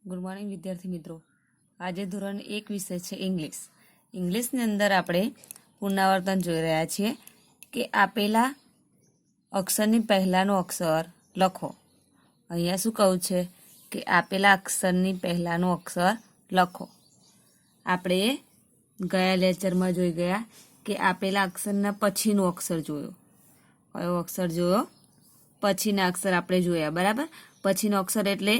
Good morning વિદ્યાર્થી મિત્રો. આજે ધોરણ 1 વિષય છે ઇંગ્લિશ. ઇંગ્લિશની અંદર આપણે પુનરાવર્તન જોઈ રહ્યા છીએ કે આપેલા અક્ષરની પહેલાંનો અક્ષર લખો. અહીંયા શું કહું છે કે આપેલા અક્ષરની પહેલાંનો અક્ષર લખો. આપણે ગયા લેક્ચરમાં જોઈ ગયા કે આપેલા અક્ષરના પછીનો અક્ષર જોયો. કયો અક્ષર જોયો? પછીના અક્ષર આપણે જોયા, બરાબર. પછીનો અક્ષર એટલે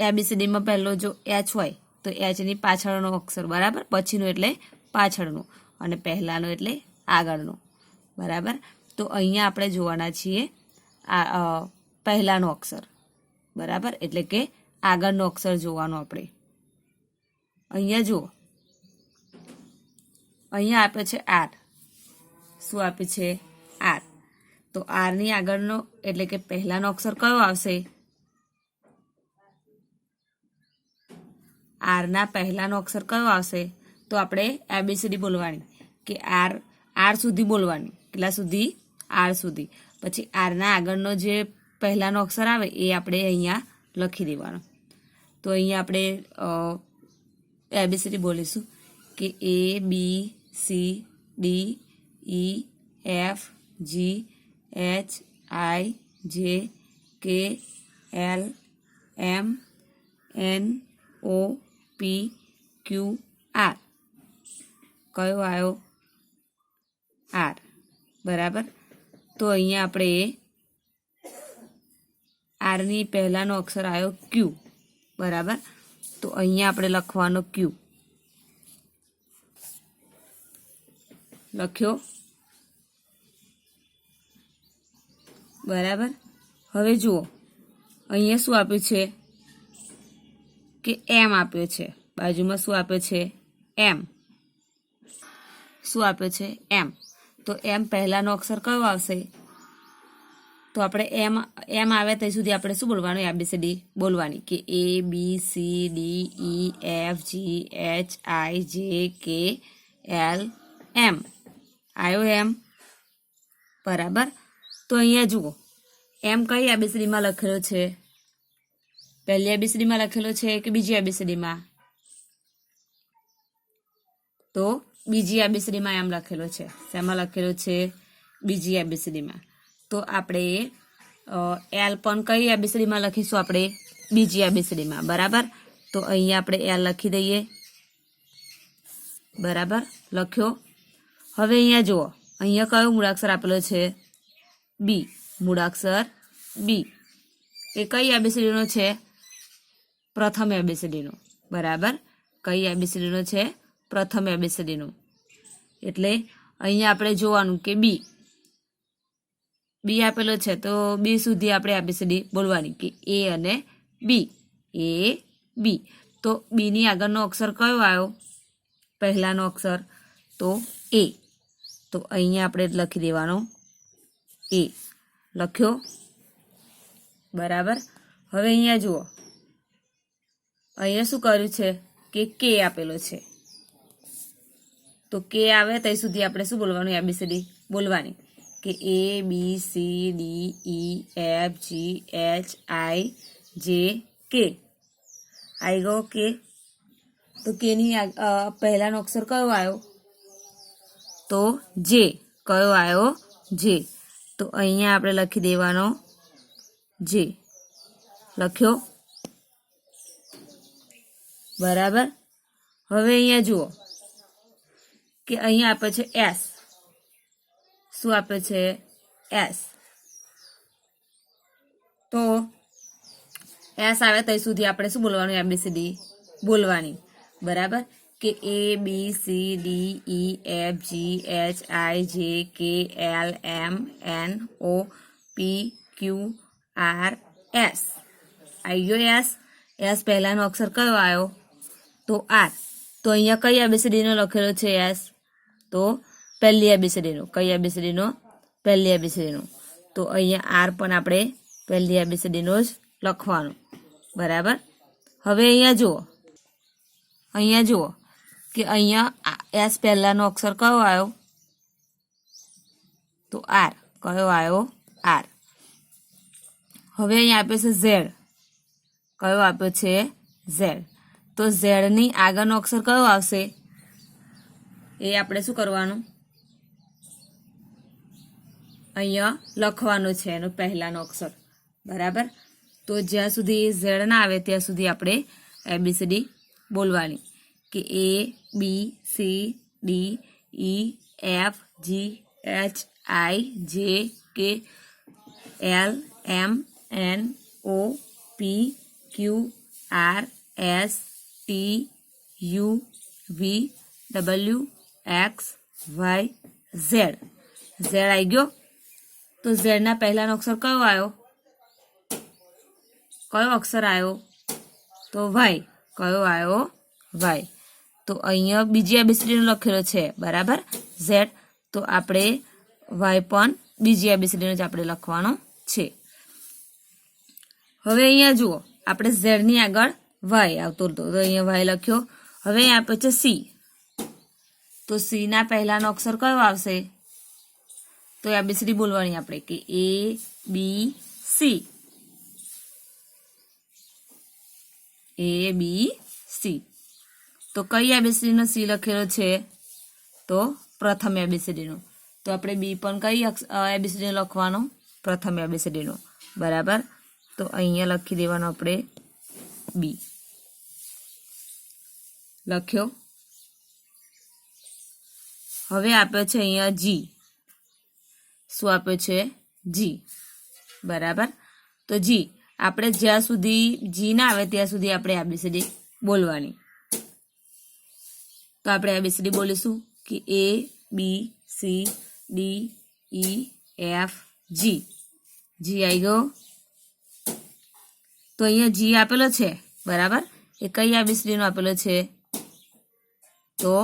એબીસીડીમાં પહેલો જો એચ હોય તો એચની પાછળનો અક્ષર, બરાબર. પછીનો એટલે પાછળનો અને પહેલાનો એટલે આગળનો, બરાબર. તો અહીંયા આપણે જોવાના છીએ આ પહેલાનો અક્ષર, બરાબર, એટલે કે આગળનો અક્ષર જોવાનો આપણે. અહીંયા જુઓ, અહીંયા આપે છે આર. શું આપે છે? આર. તો આરની આગળનો એટલે કે પહેલાનો અક્ષર કયો આવશે? આરના પહેલાનો અક્ષર કયો આવશે? તો આપણે એબીસીડી બોલવાની કે આર સુધી બોલવાની. કેટલા સુધી? આર સુધી. પછી આરના આગળનો જે પહેલાનો અક્ષર આવે એ આપણે અહીંયા લખી દેવાનો. તો અહીંયા આપણે એબીસીડી બોલીશું કે A B C D E F G H I J K L M N O P Q R. કયો આવ્યો? આર, બરાબર. તો અહીંયા આપણે આરની પહેલાનો અક્ષર આવ્યો ક્યુ, બરાબર. તો અહીંયા આપણે લખવાનો ક્યુ. લખ્યો, બરાબર. હવે જુઓ, અહીંયા શું આપ્યું છે કે એમ આપ્યો છે. બાજુમાં શું આપ્યો છે? એમ. શું આપ્યો છે? એમ. તો એમ પહેલાનો અક્ષર કયો આવશે? તો આપણે એમ આવે ત્યાં સુધી આપણે શું બોલવાનું? એબીસીડી બોલવાની કે A B C D E F G H I J K L એમ. આવ્યો એમ? બરાબર. તો અહીંયા જુઓ, એમ કઈ એબીસીડીમાં લખેલો છે? પહેલી એબીસીડીમાં લખેલો છે કે બીજી એબીસીડીમાં? તો બીજી એબીસીડીમાં એમ લખેલો છે. શેમાં લખેલો છે? બીજી એબીસીડીમાં. તો આપણે એલ પણ કઈ એબીસીડીમાં લખીશું? આપણે બીજી એબીસીડીમાં, બરાબર. તો અહીંયા આપણે એલ લખી દઈએ, બરાબર. લખ્યો. હવે અહીંયા જુઓ, અહીંયા કયો મૂળાક્ષર આપેલો છે? બી. મૂળાક્ષર બી એ કઈ એબીસીડીનો છે? પ્રથમ એબીસીડીનો, બરાબર. કઈ એબીસીડીનો છે? પ્રથમ એબીસીડીનો. એટલે અહીંયા આપણે જોવાનું કે બી આપેલો છે તો બી સુધી આપણે એબીસીડી બોલવાની કે એ અને બી. એ બી. તો બીની આગળનો અક્ષર કયો આવ્યો? પહેલાનો અક્ષર તો એ. તો અહીંયા આપણે લખી દેવાનો એ. લખ્યો, બરાબર. હવે અહીંયા જુઓ, અહીંયા શું કર્યું છે કે કે આપેલો છે. તો કે આવે ત્યાં સુધી આપણે શું બોલવાનું? એબીસીડી બોલવાની કે A B C D E F G H I J K. આવી ગયો કે. તો કેની પહેલાનો અક્ષર કયો આવ્યો? તો જે. કયો આવ્યો? જે. તો અહીંયા આપણે લખી દેવાનો જે. લખ્યો, બરાબર. હવે અહીંયા જુઓ કે અહીંયા આપે છે એસ. શું આપે છે? એસ. તો એસ આવે ત્યાં સુધી આપણે શું બોલવાનું? એબીસીડી બોલવાની, બરાબર. કે A B C D E F G H I J K L M N O P Q R S. આવી ગયો એસ. એસ પહેલાનો અક્ષર કયો આવ્યો? તો આર. તો અહીંયા કઈ એબીસીડીનો લખેલો છે એસ? તો પહેલી એબીસીડીનો. કઈ એબીસીડીનો? પહેલી એબીસીડીનો. તો અહીંયા આર પણ આપણે પહેલી એબીસીડીનો જ લખવાનું, બરાબર. હવે અહીંયા જુઓ કે અહીંયા એસ પહેલાનો અક્ષર કયો આવ્યો? તો આર. કયો આવ્યો? આર. હવે અહીંયા આપે છે ઝેડ. કયો આપ્યો છે? ઝેડ. તો ઝેડની આગળનો અક્ષર કયો આવશે એ આપણે શું કરવાનું, અહીંયા લખવાનું છે એનો પહેલાનો અક્ષર. બરાબર. તો જ્યાં સુધી ઝેડ ના આવે ત્યાં સુધી આપણે એબીસીડી બોલવાની કે A B C D E F G H I J K L M N O P Q R S T U V W X Y Z. Z આવી ગયો. તો ઝેડના પહેલાનો અક્ષર કયો આવ્યો, કયો અક્ષર આવ્યો, તો વાય. કયો આવ્યો, વાય. તો અહીંયા બીજી એબીસીડીનો લખેલો છે. બરાબર, ઝેડ. તો આપણે વાય પણ બીજી એબીસીડીનો જ આપણે લખવાનો છે. હવે અહીંયા જુઓ, આપણે ઝેડની આગળ વાય આવતો હતો, તો અહીંયા વાય લખ્યો. હવે અહીંયા આપે છે સી. તો સી ના પહેલાનો અક્ષર કયો આવશે, તો એબીસીડી બોલવાની આપણે કે A B C. A B C. તો કઈ એબીસીડીનો સી લખેલો છે, તો પ્રથમ એબીસીડીનો. તો આપણે બી પણ કઈ એબીસીડીનો લખવાનો, પ્રથમ એબીસીડીનો. બરાબર. તો અહીંયા લખી દેવાનો આપણે બી. લખ્યો. હવે આપ્યો છે અહીંયા જી. શું આપ્યો છે, જી. બરાબર. તો જી આપણે જ્યાં સુધી જી ના આવે ત્યાં સુધી આપણે એબીસીડી બોલવાની. તો આપણે એબીસીડી બોલીશું કે A B C D E F G. G આવી ગયો. તો અહીંયા જી આપેલો છે. બરાબર. એ કઈ એબીસીડીનો આપેલો છે, તો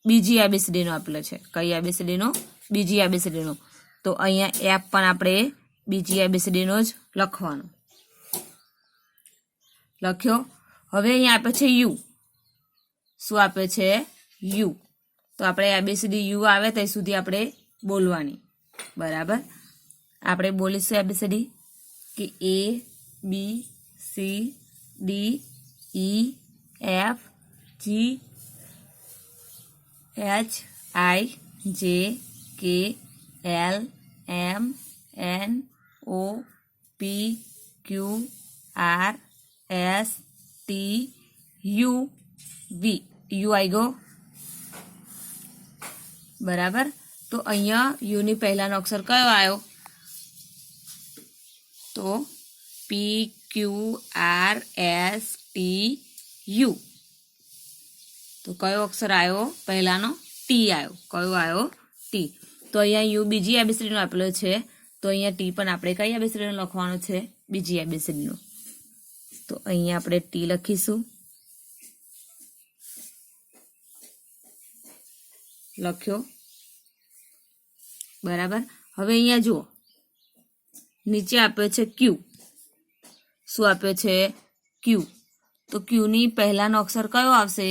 બીજી એબીસીડીનો આપેલો છે. કઈ એબીસીડીનો, બીજી એબીસીડીનો. તો અહીંયા એફ પણ આપણે બીજી એબીસીડીનો જ લખવાનો. લખ્યો. હવે અહીંયા આપે છે યુ. શું આપે છે, યુ. તો આપણે એબીસીડી યુ આવે ત્યાં સુધી આપણે બોલવાની. બરાબર. આપણે બોલીશું એબીસીડી કે A B C D E F G H I J K L M N O P Q R S T U V. U આવી ગયો. બરાબર. તો અહીંયા યુની પહેલાનો અક્ષર કયો આવ્યો, તો P Q R S T U. તો કયો અક્ષર આવ્યો, પહેલાનો ટી આવ્યો. કયો આવ્યો, ટી. તો અહીંયા યુ બીજી એબીસીડીનો આપેલો છે. તો અહીંયા ટી પણ આપણે કઈ એબીસીડીનો લખવાનો છે, બીજી એબીસીડીનો. તો અહીંયા આપણે ટી લખીશું. લખ્યો. બરાબર. હવે અહીંયા જુઓ, નીચે આપ્યો છે ક્યુ. શું આપ્યો છે, ક્યુ. તો ક્યુની પહેલાનો અક્ષર કયો આવશે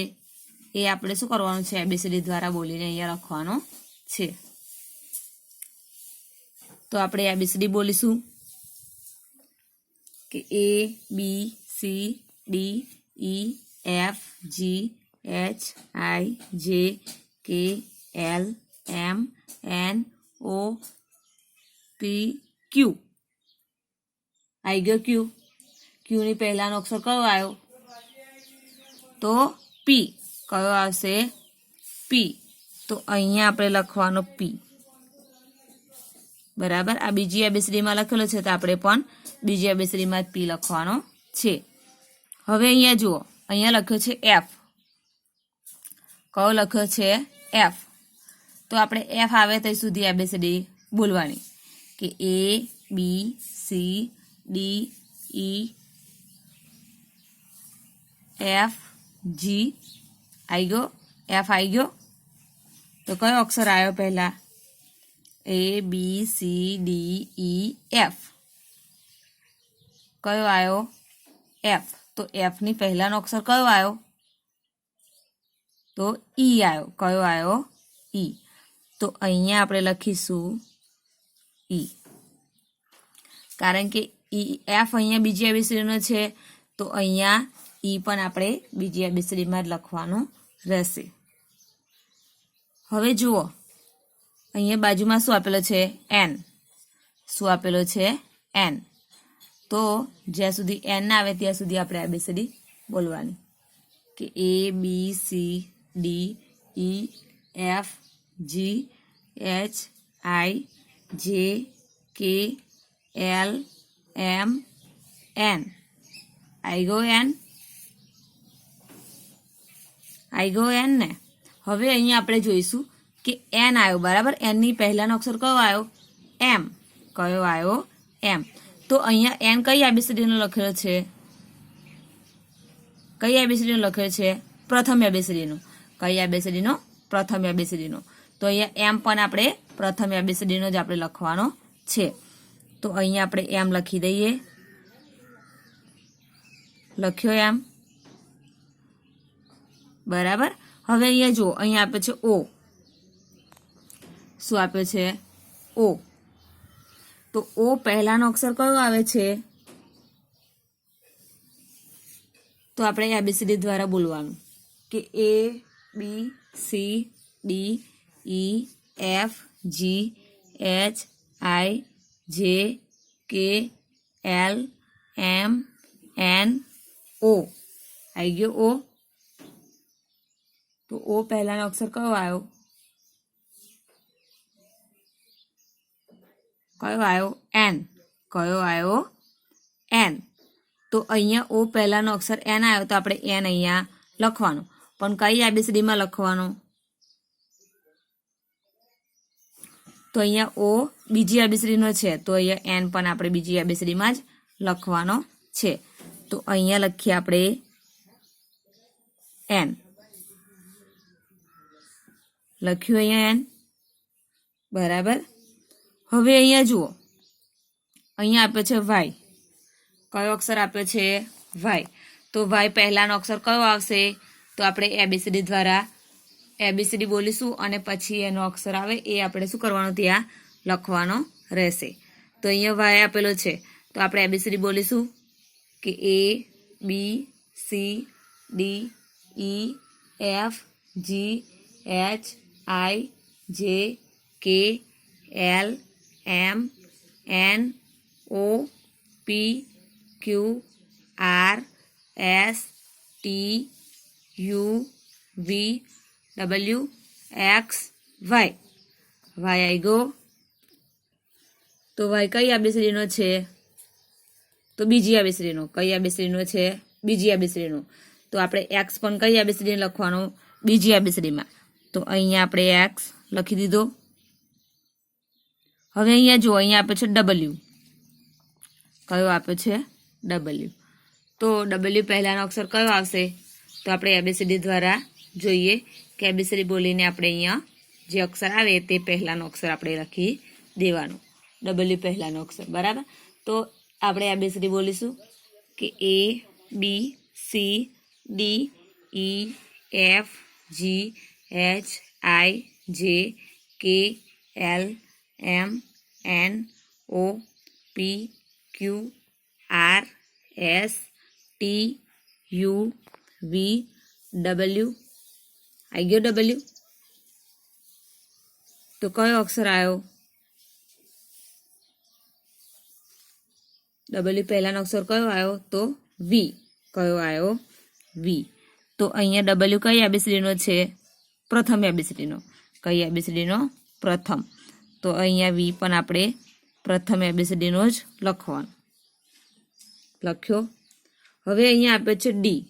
એ આપણે શું કરવાનું છે, એબીસીડી દ્વારા બોલીને અહીંયા લખવાનો છે. તો આપણે એબીસીડી બોલીશું કે A B C D E F G H I J K L M N O P ક્યુ. આવી ગયો ક્યુ. ક્યુની પહેલાનો અક્ષર કયો આવ્યો, તો પી. કયો આવશે, પી. તો અહીંયા આપણે લખવાનો પી. બરાબર. આ બીજી એબીસીડીમાં લખેલો છે, તો આપણે પણ બીજી એબીસીડીમાં જ પી લખવાનો છે. હવે અહીંયા જુઓ, અહીંયા લખ્યો છે એફ. કયો લખ્યો છે, એફ. તો આપણે એફ આવે ત્યાં સુધી એબીસીડી બોલવાની કે A B C D E F G. આવી ગયો, એફ આવી ગયો. તો કયો અક્ષર આવ્યો પહેલા, A B C D E F. કયો આવ્યો, એફ. તો એફની પહેલાનો અક્ષર કયો આવ્યો, તો ઈ આવ્યો. કયો આવ્યો, ઈ. તો અહીંયા આપણે લખીશું ઈ, કારણ કે ઈ એફ અહીંયા બીજી એબીસીડીનો છે. તો અહીંયા ઈ પણ આપણે બીજી એબીસીડીમાં જ લખવાનું રહેશે. હવે જુઓ અહીંયા બાજુમાં શું આપેલો છે? એન. શું આપેલો છે? એન. તો જ્યાં સુધી એન ના આવે ત્યાં સુધી આપણે એબીસીડી બોલવાની કે A B C D E F G H I J K L M N. I go N ને. હવે અહીંયા આપણે જોઈશું કે એન આવ્યો, બરાબર. એનની પહેલાનો અક્ષર કયો આવ્યો? એમ. કયો આવ્યો? એમ. તો અહીંયા એન કઈ એબીસીડીનો લખેલો છે? કઈ એબીસીડીનો લખેલો છે? પ્રથમ એબીસીડીનો. કઈ એબીસીડીનો? પ્રથમ એબીસીડીનો. તો અહીંયા એમ પણ આપણે પ્રથમ એબીસીડીનો જ આપણે લખવાનો છે. તો અહીંયા આપણે એમ લખી દઈએ. લખ્યો એમ, બરાબર. હવે અહીંયા જુઓ, અહીંયા આપે છે ઓ. શું આપ્યો છે? ઓ. તો ઓ પહેલાનો અક્ષર કયો આવે છે? તો આપણે એબીસીડી દ્વારા બોલવાનું કે A B C D E F G H I J K L M N O. આવી ગયો ઓ. તો ઓ પહેલાનો અક્ષર કયો આવ્યો? કયો આવ્યો? એન. કયો આવ્યો? એન. તો અહીંયા ઓ પહેલાનો અક્ષર એન આવ્યો તો આપણે એન અહીંયા લખવાનો. પણ કઈ એબીસીડીમાં લખવાનો? તો અહીંયા ઓ બીજી એબીસીડીનો છે, તો અહીંયા એન પણ આપણે બીજી એબીસીડીમાં જ લખવાનો છે. તો અહીંયા લખીએ આપણે એન. લખ્યું અહીંયા એન, બરાબર. હવે અહીંયા જુઓ, અહીંયા આપ્યો છે વાય. કયો અક્ષર આપ્યો છે? વાય. તો વાય પહેલાનો અક્ષર કયો આવશે? તો આપણે એબીસીડી દ્વારા એબીસીડી બોલીશું અને પછી એનો અક્ષર આવે એ આપણે શું કરવાનું? ત્યાં લખવાનો રહેશે. તો અહીંયા વાય આપેલો છે તો આપણે એબીસીડી બોલીશું કે A B C D E F G H I J K L M N O P Q R S T U V W X Y. Y I go. તો વાય કઈ એબીસીડીનો છે? તો બીજી એબીસીડીનો. કઈ એબીસીડીનો છે? બીજી એબીસીડીનો. તો આપણે એક્સ પણ કઈ એબીસીડી લખવાનો? બીજી એબીસીડીમાં. તો અહીંયા આપણે એક્સ લખી દીધો. હવે અહીંયા જુઓ, અહીંયા આપ્યો છે ડબલ્યુ. કયો આપ્યો છે? ડબલ્યુ. તો ડબલ્યુ પહેલાનો અક્ષર કયો આવશે? તો આપણે એબીસીડી દ્વારા જોઈએ કે એબીસીડી બોલીને આપણે અહીંયા જે અક્ષર આવે તે પહેલાનો અક્ષર આપણે લખી દેવાનો. ડબલ્યુ પહેલાનો અક્ષર, બરાબર. તો આપણે એબીસીડી બોલીશું કે A B C D E F G H I J K L M N O P Q R S T U V W. આવી ગયો ડબલ્યુ. તો કયો અક્ષર આવ્યો? ડબલ્યુ પહેલાનો અક્ષર કયો આવ્યો? તો વી. કયો આવ્યો? વી. તો અહીંયા ડબલ્યુ કઈ એબીસીડીનો છે? પ્રથમ એબીસીડીનો. કઈ એબીસીડીનો? પ્રથમ. તો અહીંયા વી પણ આપણે પ્રથમ એબીસીડીનો જ લખવાનો. લખ્યો. હવે અહીંયા આપ્યો છે ડી.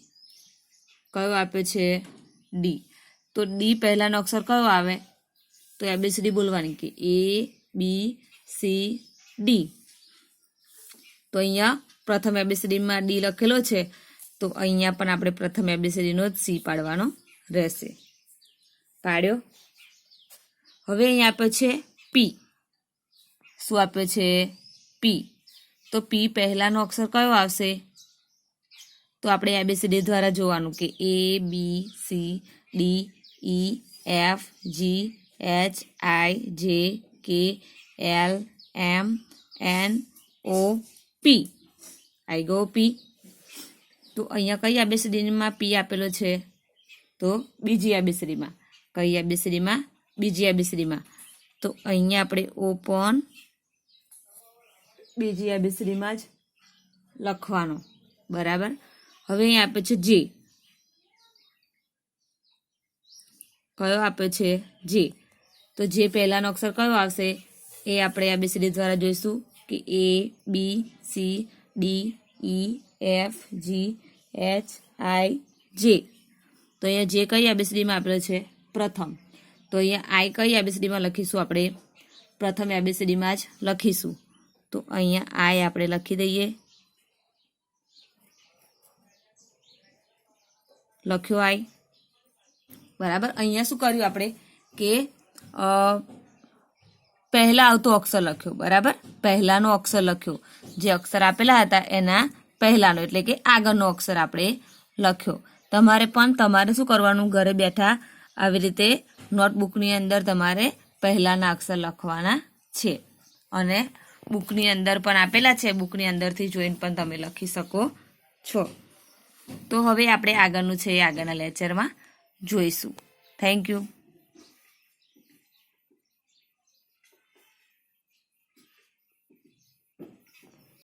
કયો આપ્યો છે? ડી. તો ડી પહેલાનો અક્ષર કયો આવે? તો એબીસીડી બોલવાની કે A B C D. તો અહીંયા પ્રથમ એબીસીડીમાં ડી લખેલો છે તો અહીંયા પણ આપણે પ્રથમ એબીસીડીનો જ સી પાડવાનો રહેશે. પાડ્યો. હવે અહીંયા આપ્યો છે પી. શું આપ્યો છે? પી. તો પી પહેલાનો અક્ષર કયો આવશે? તો આપણે એબીસીડી દ્વારા જોવાનું કે A B C D E F G H I J K L M N O P. I go P. તો અહીંયા કઈ ABCDમાં P આપેલો છે? તો બીજી ABCDમાં. કઈ ABCDમાં? બીજી ABCDમાં. તો અહીંયા આપણે O પણ બીજી ABCDમાં જ લખવાનો. બરાબર. હવે અહીં આપે છે J. કયો આપ્યો છે? J. તો J પહેલાનો અક્ષર કયો આવશે? એ આપણે ABCD દ્વારા જોઈશું કે A, B, C, D, E, F, G, H, I, J. તો અહીંયા J કઈ ABCDમાં આપેલો છે? પ્રથમ. તો અહીંયા I કઈ ABCDમાં લખીશું? આપણે પ્રથમ ABCDમાં જ લખીશું. તો અહીંયા I આપણે લખી દઈએ. લખ્યો I. બરાબર. અહીંયા શું કર્યું આપણે કે પહેલા આવતો અક્ષર લખ્યો. બરાબર. પહેલાનો અક્ષર લખ્યો. જે અક્ષર આપેલા હતા એના પહેલાનો એટલે કે આગળનો અક્ષર આપણે લખ્યો. તમારે શું કરવાનું? ઘરે બેઠા આવી રીતે નોટબુકની અંદર તમારે પહેલાના અક્ષર લખવાના છે અને બુકની અંદર પણ આપેલા છે. બુકની અંદરથી જોઈને પણ તમે લખી શકો છો. તો હવે આપણે આગળનું છે એ આગળના લેક્ચરમાં જોઈશું. Thank you.